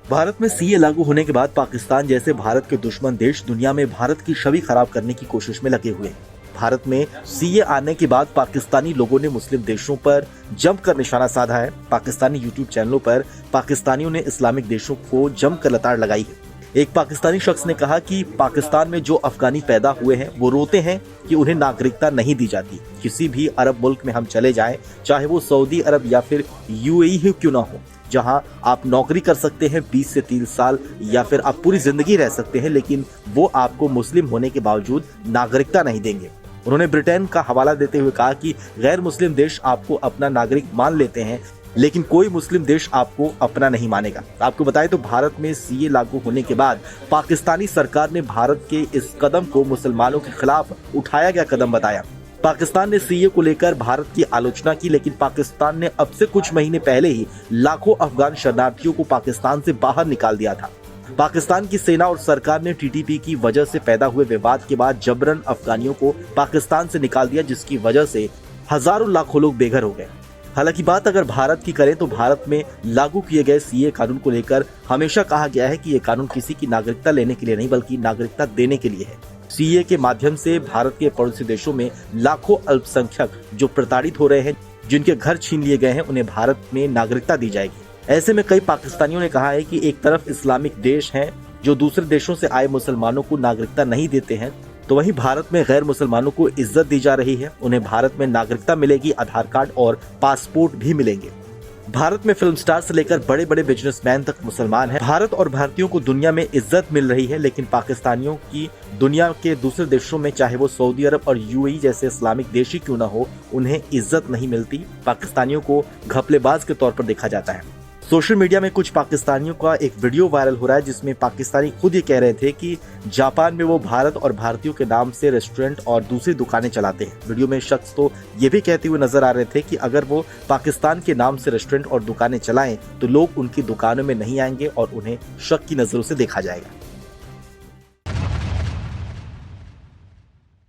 भारत में सीए लागू होने के बाद पाकिस्तान जैसे भारत के दुश्मन देश दुनिया में भारत की छवि खराब करने की कोशिश में लगे हुए हैं। भारत में सीए आने के बाद पाकिस्तानी लोगों ने मुस्लिम देशों पर जमकर निशाना साधा है। पाकिस्तानी यूट्यूब चैनलों पर पाकिस्तानियों ने इस्लामिक देशों को जमकर लताड़ लगाई है। एक पाकिस्तानी शख्स ने कहा कि पाकिस्तान में जो अफगानी पैदा हुए हैं वो रोते हैं कि उन्हें नागरिकता नहीं दी जाती। किसी भी अरब मुल्क में हम चले जाएं, चाहे वो सऊदी अरब या फिर यूएई ही क्यों ना हो, जहां आप नौकरी कर सकते हैं 20 से 30 साल या फिर आप पूरी जिंदगी रह सकते हैं, लेकिन वो आपको मुस्लिम होने के बावजूद नागरिकता नहीं देंगे। उन्होंने ब्रिटेन का हवाला देते हुए कहा कि गैर मुस्लिम देश आपको अपना नागरिक मान लेते हैं, लेकिन कोई मुस्लिम देश आपको अपना नहीं मानेगा। आपको बताएं तो भारत में सीए लागू होने के बाद पाकिस्तानी सरकार ने भारत के इस कदम को मुसलमानों के खिलाफ उठाया गया कदम बताया। पाकिस्तान ने सीए को लेकर भारत की आलोचना की, लेकिन पाकिस्तान ने अब से कुछ महीने पहले ही लाखों अफगान शरणार्थियों को पाकिस्तान से बाहर निकाल दिया था। पाकिस्तान की सेना और सरकार ने टीटीपी की वजह से पैदा हुए विवाद के बाद जबरन अफगानियों को पाकिस्तान से निकाल दिया, जिसकी वजह से हजारों लाखों लोग बेघर हो गए। हालांकि बात अगर भारत की करें तो भारत में लागू किए गए सीए कानून को लेकर हमेशा कहा गया है कि ये कानून किसी की नागरिकता लेने के लिए नहीं बल्कि नागरिकता देने के लिए है। सीए के माध्यम से भारत के पड़ोसी देशों में लाखों अल्पसंख्यक जो प्रताड़ित हो रहे हैं, जिनके घर छीन लिए गए हैं, उन्हें भारत में नागरिकता दी जाएगी। ऐसे में कई पाकिस्तानियों ने कहा है कि एक तरफ इस्लामिक देश हैं जो दूसरे देशों से आए मुसलमानों को नागरिकता नहीं देते हैं, तो वहीं भारत में गैर मुसलमानों को इज्जत दी जा रही है। उन्हें भारत में नागरिकता मिलेगी, आधार कार्ड और पासपोर्ट भी मिलेंगे। भारत में फिल्म स्टार से लेकर बड़े बड़े बिजनेसमैन तक मुसलमान हैं। भारत और भारतीयों को दुनिया में इज्जत मिल रही है, लेकिन पाकिस्तानियों की दुनिया के दूसरे देशों में, चाहे वो सऊदी अरब और यूएई जैसे इस्लामिक देश ही क्यों ना हो, उन्हें इज्जत नहीं मिलती। पाकिस्तानियों को घपलेबाज के तौर पर देखा जाता है। सोशल मीडिया में कुछ पाकिस्तानियों का एक वीडियो वायरल हो रहा है, जिसमें पाकिस्तानी खुद ये कह रहे थे कि जापान में वो भारत और भारतीयों के नाम से रेस्टोरेंट और दूसरी दुकानें चलाते हैं। वीडियो में शख्स तो ये भी कहते हुए नजर आ रहे थे कि अगर वो पाकिस्तान के नाम से रेस्टोरेंट और दुकानें चलाएं तो लोग उनकी दुकानों में नहीं आएंगे और उन्हें शक की नजरों से देखा जाएगा।